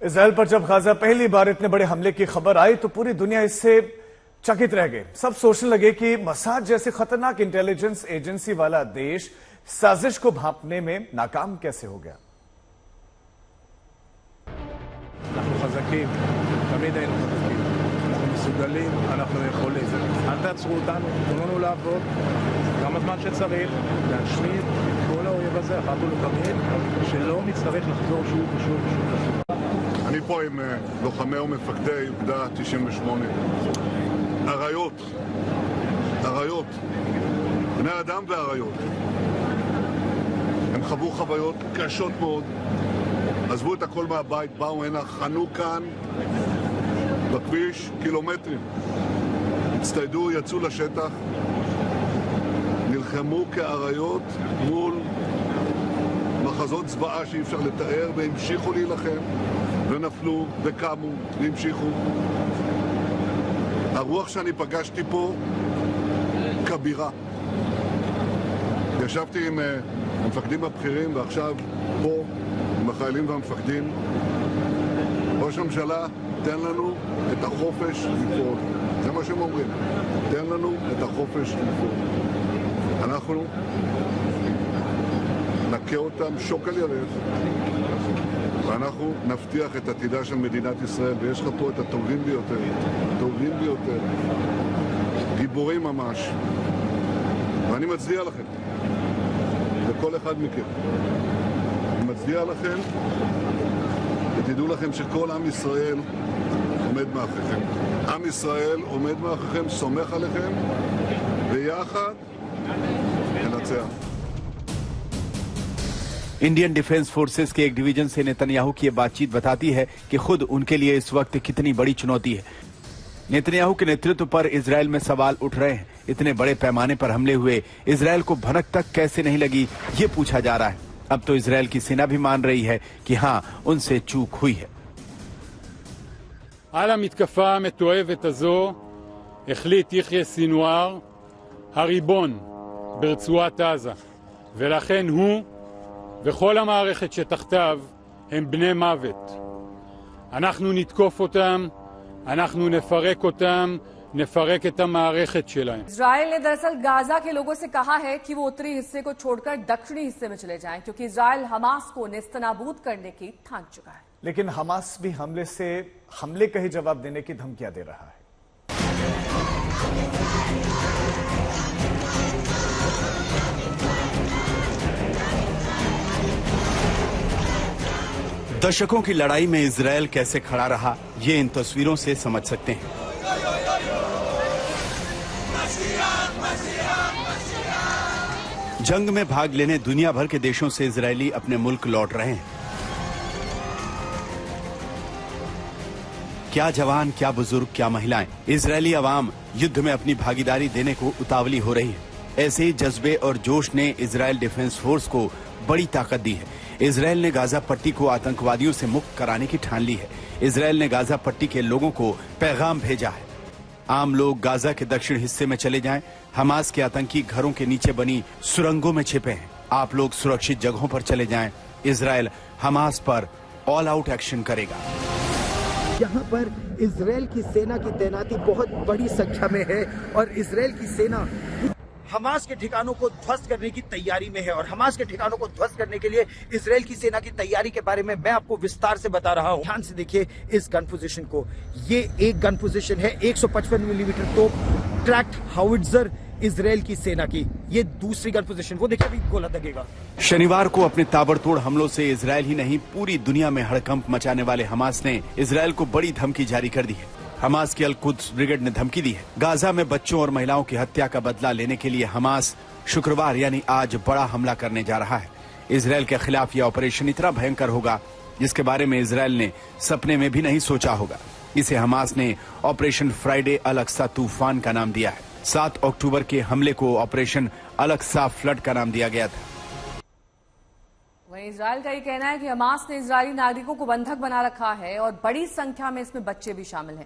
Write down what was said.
Israel पर जब Gaza पहली बार इतने बड़े हमले की खबर आई तो पूरी दुनिया इससे चकित रह गई। सब सोचने लगे कि मसाद जैसे खतरनाक इंटेलिजेंस एजेंसी वाला देश साजिश को भांपने में नाकाम कैसे हो गया। אנחנו חזקים, תמיד היינו חזקים, אנחנו מסוגלים, אנחנו יכולים. אל תעצרו אותנו, תנו לנו לעבוד, כמה זמן שצריך, להשמיד את כל האויב הזה, אחת ולתמיד, שלא נצטרך לחזור שוב ושוב ושוב ושוב. אני פה עם לוחמי ומפקדי אוגדה 98. אריות, בני אדם ואריות. הם חוו חוויות קשות מאוד. עזבו את הכל מהבית, באו הנה, חנו כאן בכביש קילומטרים. הצטיידו, יצאו לשטח, נלחמו כאריות מול מחזות זוועה שאי אפשר לתאר, והמשיכו להילחם, ונפלו, וקמו, והמשיכו. הרוח שאני פגשתי פה כבירה. ישבתי עם המפקדים הבכירים, ועכשיו פה עם החיילים והמפקדים. ראש הממשלה, תן לנו את החופש לפעול. זה מה שהם אומרים. תן לנו את החופש לפעול. אנחנו נכה אותם שוק על ירך, ואנחנו נבטיח את עתידה של מדינת ישראל. ויש לך פה את הטובים ביותר, גיבורים ממש. ואני מצדיע לכם, לכל אחד מכם. אני מצדיע לכם, ותדעו לכם שכל עם ישראל עומד מאחוריכם. עם ישראל עומד מאחוריכם, סומך עליכם, ויחד ננצח. इंडियन डिफेंस फोर्सेस के एक डिवीजन से नेतन्याहू की ये बातचीत बताती है कि खुद उनके लिए इस वक्त कितनी बड़ी चुनौती है। नेतन्याहू के नेतृत्व पर इजरायल में सवाल उठ रहे हैं। इतने बड़े पैमाने पर हमले हुए इजरायल को भनक तक कैसे नहीं लगी, ये पूछा जा रहा है। अब तो इजरायल की सेना भी मान रही है कि हाँ, उनसे चूक हुई है। על המתקפה המתועבת הזו החליט יחיא סינואר, הריבון ברצועת עזה, ולכן הוא וכל המערכת שתחתיו הם בני מוות. אנחנו נתקוף אותם, אנחנו נפרק אותם, नफरक את המערכת שלהם। इजराइल ने दरअसल गाजा के लोगों से कहा है कि वो उत्तरी हिस्से को छोड़कर दक्षिणी हिस्से में चले जाएं, क्योंकि इजराइल हमास को नेस्तनाबूद करने की ठान चुका है। लेकिन हमास भी हमले का ही जवाब देने की धमकियां दे रहा है। दशकों की लड़ाई में इजरायल कैसे खड़ा रहा, ये इन तस्वीरों से समझ सकते हैं। जंग में भाग लेने दुनिया भर के देशों से इजरायली अपने मुल्क लौट रहे हैं। क्या जवान, क्या बुजुर्ग, क्या महिलाएं, इजरायली अवाम युद्ध में अपनी भागीदारी देने को उतावली हो रही है। ऐसे ही जज्बे और जोश ने इजरायल डिफेंस फोर्स को बड़ी ताकत दी है। इजरायल ने गाजा पट्टी को आतंकवादियों से मुक्त कराने की ठान ली है। इजरायल ने गाजा पट्टी के लोगों को पैगाम भेजा है, आम लोग गाजा के दक्षिण हिस्से में चले जाएं। हमास के आतंकी घरों के नीचे बनी सुरंगों में छिपे हैं। आप लोग सुरक्षित जगहों पर चले जाएं। इजरायल हमास पर ऑल आउट एक्शन करेगा। यहाँ पर इजरायल की सेना की तैनाती बहुत बड़ी संख्या में है और इजरायल की सेना हमास के ठिकानों को ध्वस्त करने की तैयारी में है। और हमास के ठिकानों को ध्वस्त करने के लिए इजरायल की सेना की तैयारी के बारे में मैं आपको विस्तार से बता रहा हूं। ध्यान से देखिए इस गन पोजीशन को। ये एक गन पोजीशन है 155 मिलीमीटर तोप ट्रैक्ड हाउइट्जर इजरायल की सेना की। ये दूसरी गन पोजीशन, वो देखिए अभी गोला दगेगा। शनिवार को अपने ताबड़तोड़ हमलों से इजरायल ही नहीं पूरी दुनिया में हड़कंप मचाने वाले हमास ने इजरायल को बड़ी धमकी जारी कर दी है। हमास की अल-कुद्स ब्रिगेड ने धमकी दी है। गाजा में बच्चों और महिलाओं की हत्या का बदला लेने के लिए हमास शुक्रवार यानी आज बड़ा हमला करने जा रहा है। इजरायल के खिलाफ यह ऑपरेशन इतना भयंकर होगा जिसके बारे में इजरायल ने सपने में भी नहीं सोचा होगा। इसे हमास ने ऑपरेशन फ्राइडे अल अक्सा तूफान का नाम दिया है। 7 अक्टूबर के हमले को ऑपरेशन अल अक्सा फ्लड का नाम दिया गया था। वहीं इजरायल का ये कहना है कि हमास ने इजरायली नागरिकों को बंधक बना रखा है और बड़ी संख्या में इसमें बच्चे भी शामिल हैं।